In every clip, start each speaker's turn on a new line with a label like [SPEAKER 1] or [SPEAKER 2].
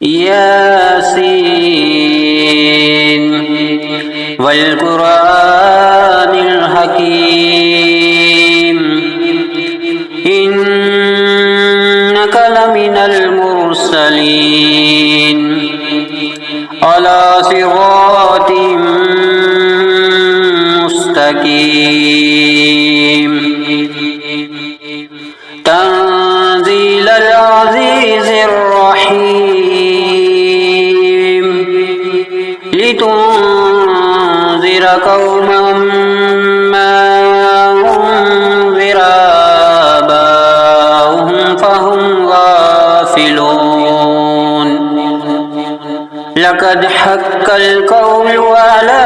[SPEAKER 1] ياسين والقرآن الحكيم إنك لمن المرسلين على صراط مستقيم تنزيل العزيز الرحيم لتنذر قوما ما أنذر آباؤهم فهم غافلون لقد حق القول على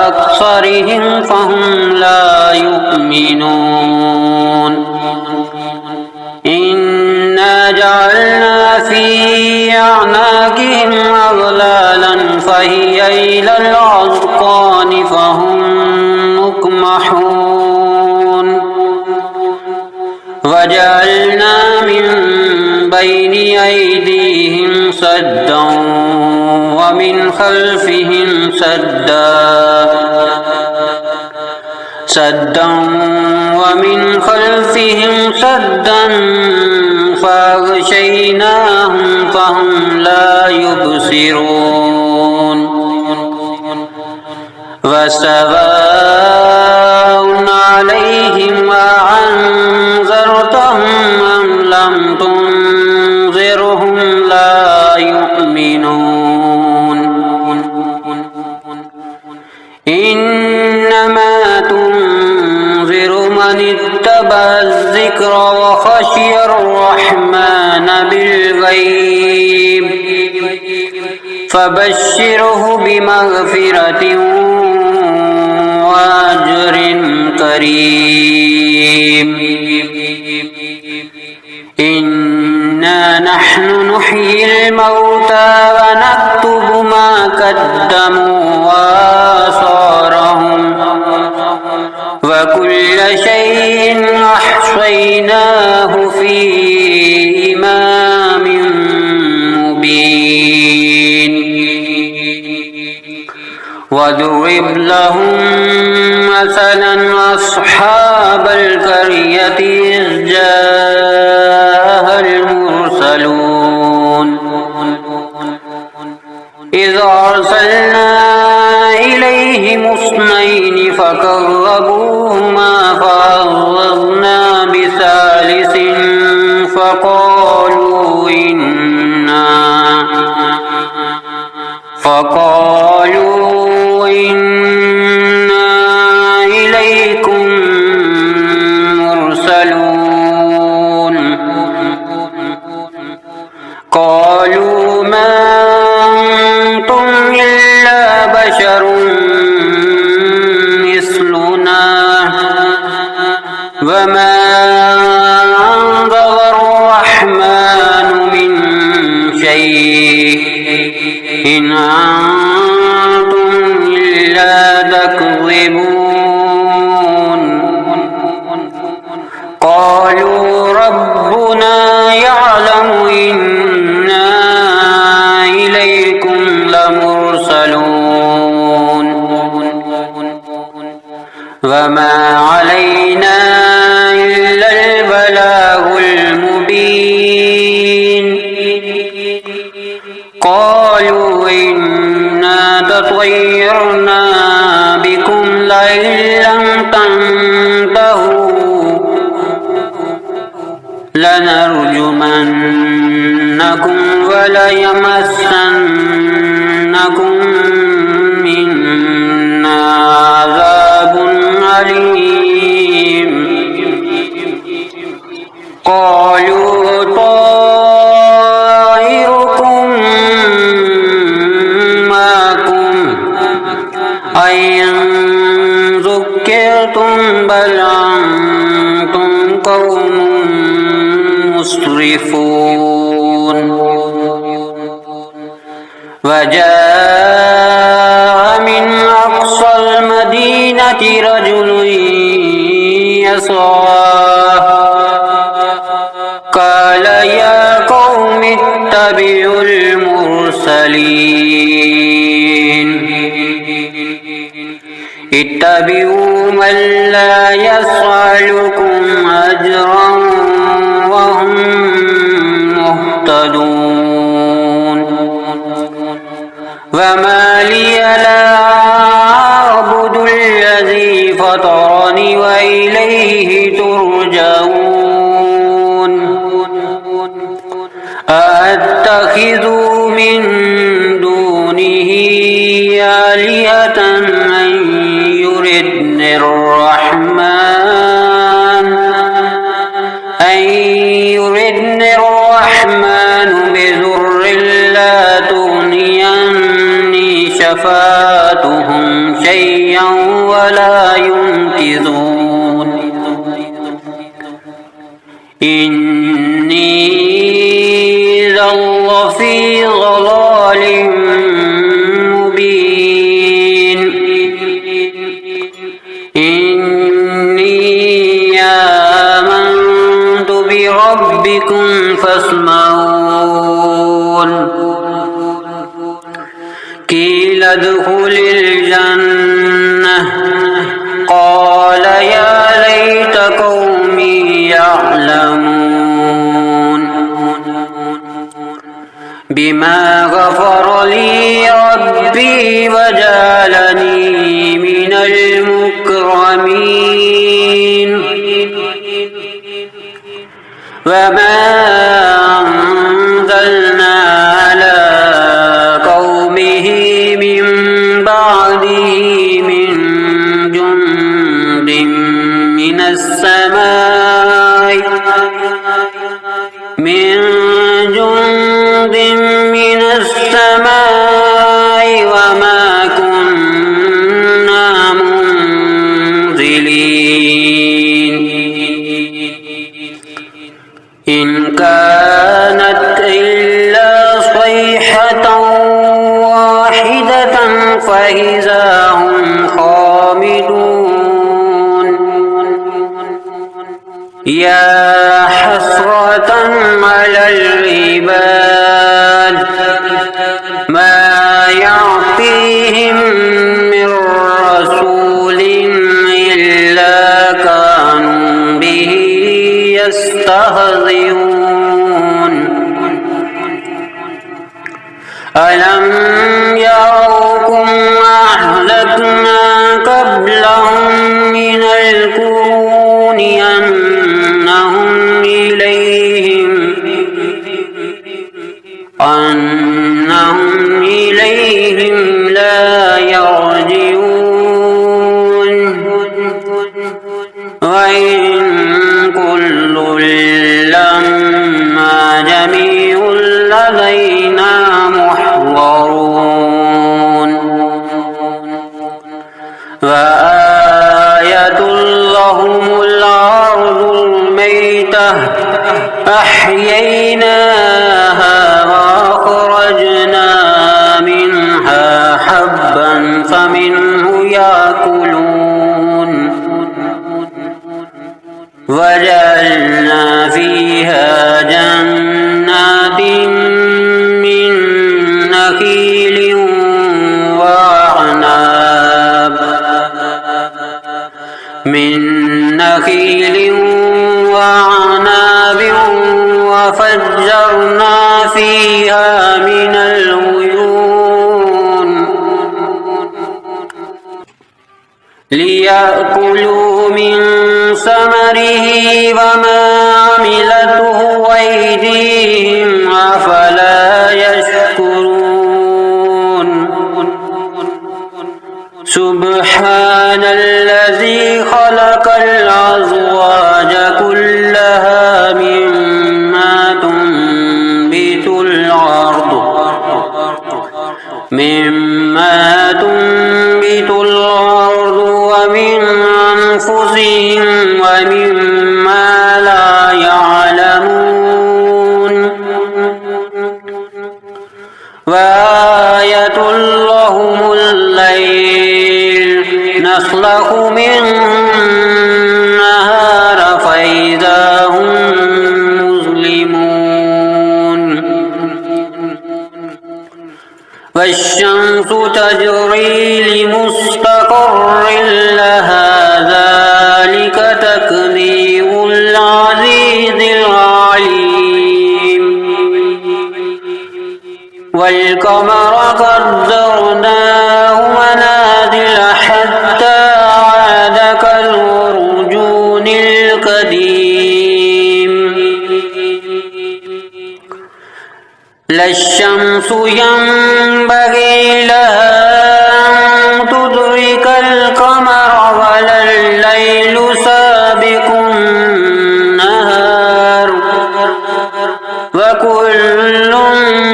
[SPEAKER 1] أكثرهم فهم لا يؤمنون إنا جعلنا في أعناقهم أغلالا فهي إلى الأذقان فهم مقمحون وجعلنا من بين أيديهم سدا ومن خلفهم سدا فأغشيناهم فهم لا يبصرون وسواء عليهم أأنذرتهم أم لم تنذرهم لا يؤمنون إنما تنذر من اتبع الذكر وخشي الرحمن بالغيب فبشره بمغفرة وأجر كريم إنا نحن نحيي الموتى ونكتب ما قدموا وآثارهم وكل شيء أحصيناه في إمام مبين واضرب لهم مثلا أصحاب القرية إذ جاءها المرسلون إذ أرسلنا إليهم اثنين فكذبوهما فعززنا بثالث فقالوا إنا إليكم مرسلون قالوا ما أنتم إلا بشر مثلنا وما أنزل الرحمن من شيء إن أنتم إلا تكذبون قالوا ربنا يعلم إنا إليكم لمرسلون وما علينا إلا البلاغ المبين قالوا إنا تطيرنا بكم لئن لم تنتهوا لنرجمنكم وليمسنكم منا عذاب أليم قالوا طائركم معكم أئن ذكرتم بل أنتم قوم مسرفون وجاء من أقصى المدينة رجل يسعى قال يا قوم يتبع المرسلين اتبعوا من لا يسألكم أجرا وهم مهتدون وما لي لا أعبد الذي فطرني وإليه ترجعون أأتخذ من دونه آلهة أن يردني الرحمن بضر لا تغني عني شفاعتهم شيئا ولا ينقذون إني إذا لفي ضلال مبين إني آمنت بربكم فاسمعون قيل ادخل الجنة قال يا ليت قومي يعلمون بما غفر لي ربي وجعلني من المكرمين وما أنزلنا على قومه من بعده من جند من السماء وما كنا منزلين إن كانت إلا صيحة واحدة فإذا هم خامدون يا حسرة على العباد ما يعطيهم من رسول إلا كانوا به يستهزئون ألم يروا أهلكنا قبلهم من القرون أنهم إليهم لا يرجعون وإن كل لما جميع لدينا محضرون وآية لهم الأرض الميتة أحييناها وأخرجنا منها حبا فمنه يأكلون وجعلنا فيها جنات من نخيل وعناب وفجرنا فيها من العيون ليأكلوا من ثمره وما عملته أيديهم أفلا يشكرون سبحان الذي خلق الأزواج كلها مما تنبت الأرض ومن أنفسهم ومما لا يعلمون وآية لهم الليل نسلخ منه النهار فإذا هم مظلمون والشمس تجري لمستقر لها ذلك تقدير العزيز العليم والقمر قدرناه منازل حتى عاد كالعرجون القديم لا الشمس ينبغي لها أن تدرك القمر ولا الليل سابق النهار وكل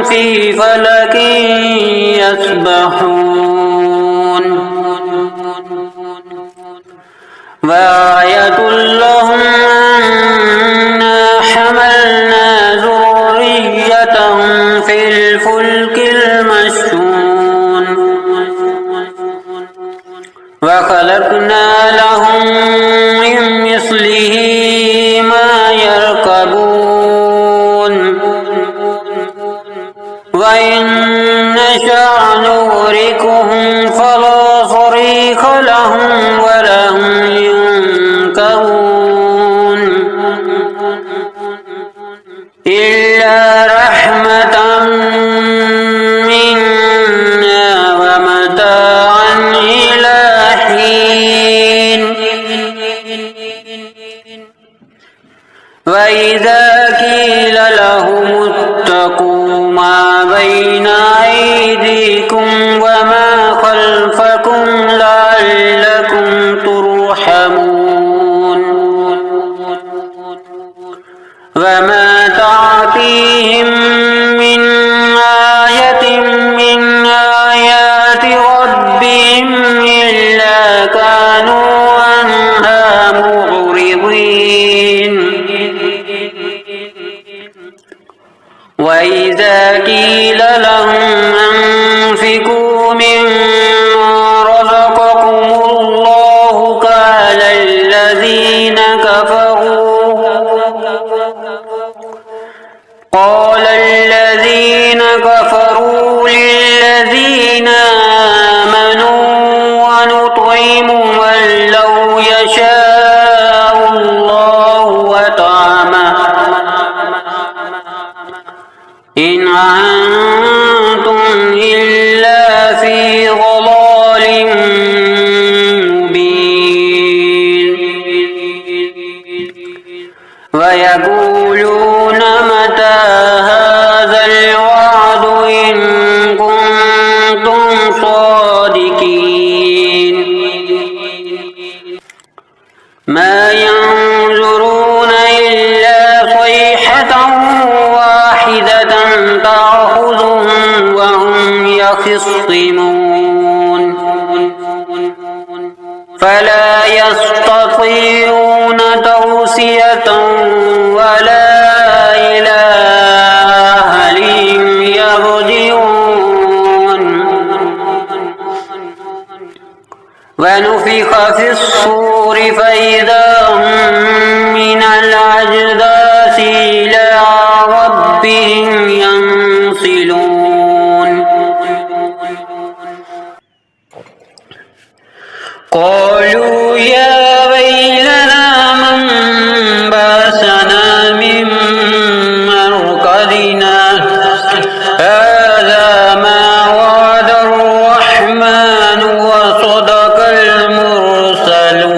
[SPEAKER 1] في فلك يسبحون وآية لهم أنا حملنا ذريتهم في الفلك المشحون وخلقنا لهم من مثله ما يركبون وإن نشأ نغرقهم فلا صريخ لهم ولا هم ينكرون إلا رحمة منا ومتاعا إلى حين وإذا قيل لهم اتقوا ما بين أيديكم وما خلفكم لعلكم ترحمون وما تأتيهم من آية من آيات ربهم إلا كانوا عنها معرضين وإذا قيل لهم أنفقوا مما رزقكم الله قال الذين كفروا للذين آمنوا ونطعم من لو يشاء الله وطعمه إن أنتم إلا في ضلال مبين ويقولون متى هذا الوعد إن كنتم صادقين ما ينظرون إلا صيحة واحدة تأخذهم وهم يخصمون فلا يستطيعون توصية ولا إلى أهلهم يرجعون ونفخ في الصور فإذا هم من الأجداث إلى ربهم ينسلون قالوا يا ويلنا من بعثنا من مرقدنا هذا ما وعد الرحمن وصدق المرسلون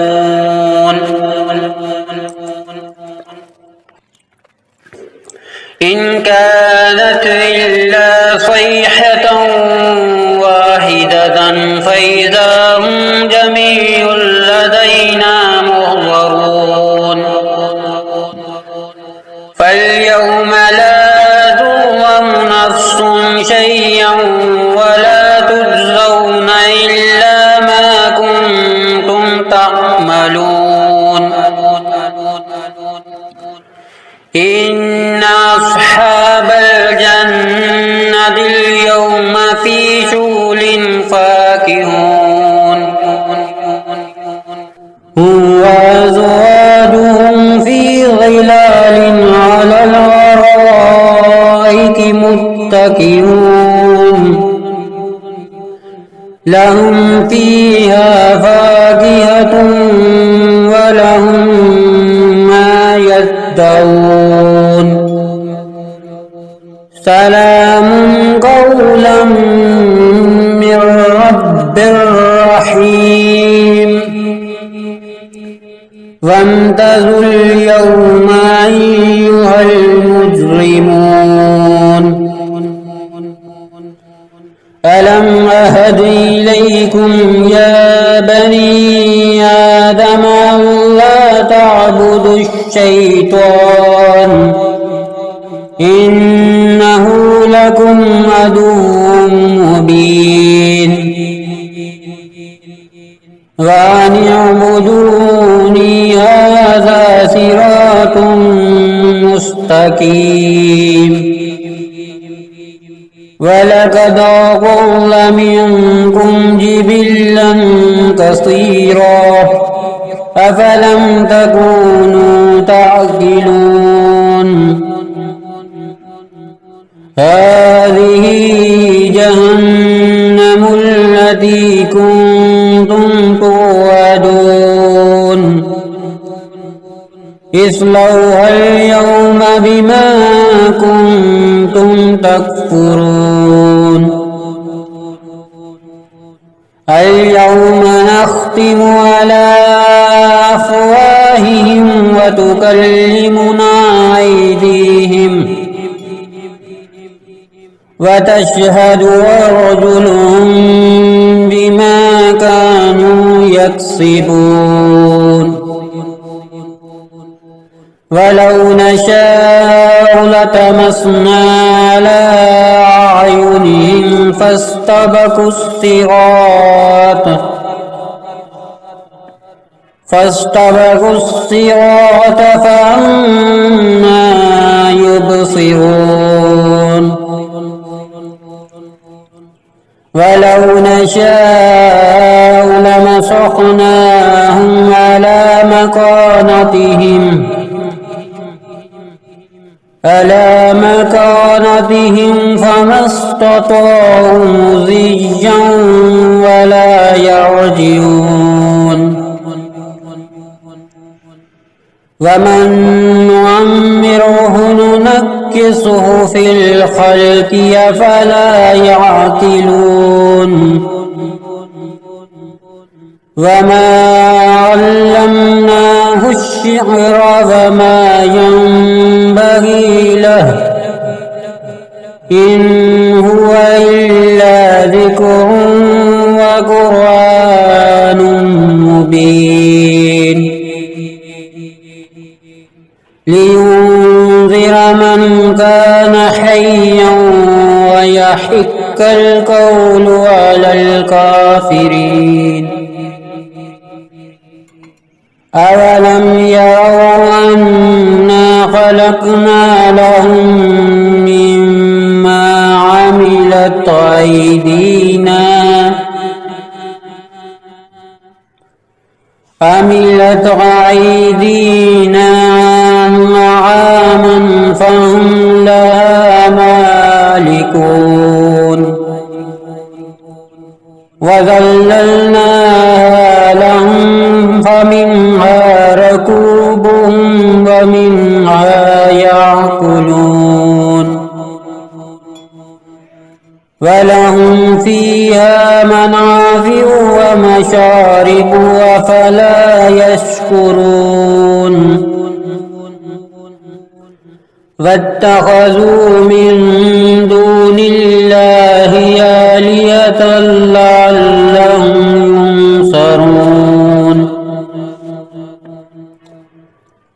[SPEAKER 1] إن كانت إلا صيحة واحدة فإذا هم جميع لدينا محضرون فاليوم لا تظلم نفس شيئا ولا تجزون إلا ما كنتم تعملون إن أصحاب الجنة اليوم في شغل فاكهون وأزواجهم في ظلال على الأرائك متكئون لهم فيها فاكهة ولهم ما يدعون سلام قولا من رب رحيم وامتازوا اليوم أيها المجرمون ألم أهد إليكم يا بني آدم ألا تعبدوا الشيطان إنه لكم عدو مبين وأن اعبدوني هذا صراط مستقيم ولقد أضل منكم جبلا كثيرا أفلم تكونوا تعقلون هذه جهنم التي كنتم توعدون اصلوها اليوم بما كنتم تكفرون اليوم نختم على أفواههم وتكلمنا أيديهم وتشهد أرجلهم بما كانوا يكسبون ولو نشاء لطمسنا على أعينهم فاستبقوا الصراط فأنى يبصرون ولو نشاء لمسخناهم على مكانتهم فما استطاعوا مضيا ولا يرجعون ومن نعمره ننكسه في الخلق أفلا يعقلون وما علمناه الشعر وما ينبغي له إن هو إلا ذكر وقرآن مبين لينذر من كان حيا ويحق القول على الكافرين أولم يروا أنا خلقنا لهم مما عملت أيدينا أنعاما فهم لها مالكون وذللناها لهم فمنها ركوبهم ومنها يأكلون ولهم فيها منافع ومشارب أفلا يشكرون واتخذوا من دون الله آلهة لعلهم ينصرون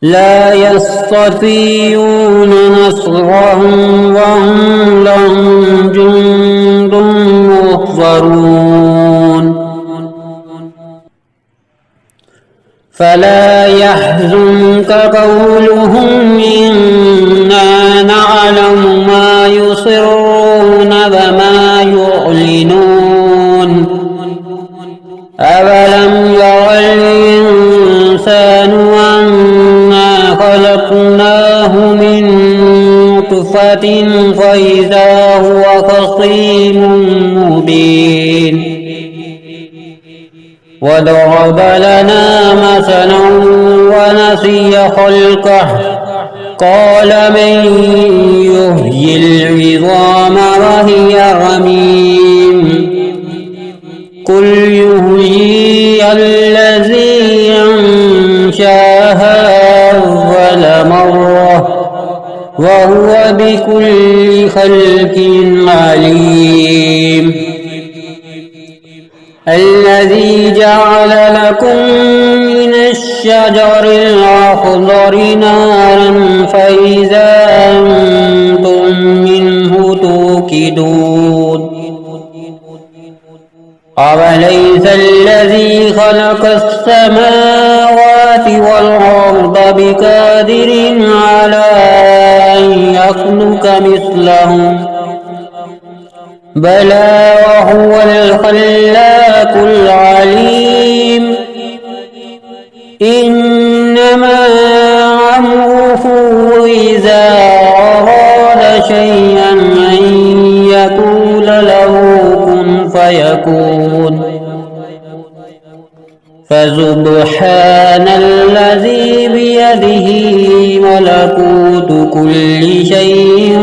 [SPEAKER 1] لا يستطيعون نصرهم وهم لهم جند محضرون فلا يحزنك قولهم إنا نعلم ما يسرون وما يعلنون أولم ير الإنسان أنا خلقناه من نطفة فإذا هو خصيم مبين وضرب لنا مثلا ونسي خلقه قال من يحيي العظام وهي رميم قل يحييها الذي أنشاها أول مرة وهو بكل خلق عليم الذي جعل لكم من الشجر الأخضر نارا فإذا أنتم منه توقدون أوليس الذي خلق السماوات والأرض بقادر على أن يخلق مثلهم بلى وهو الخلاق العليم إنما أمره إذا أراد شيئا أن يقول له كن فيكون فسبحان الذي بيده ملكوت كل شيء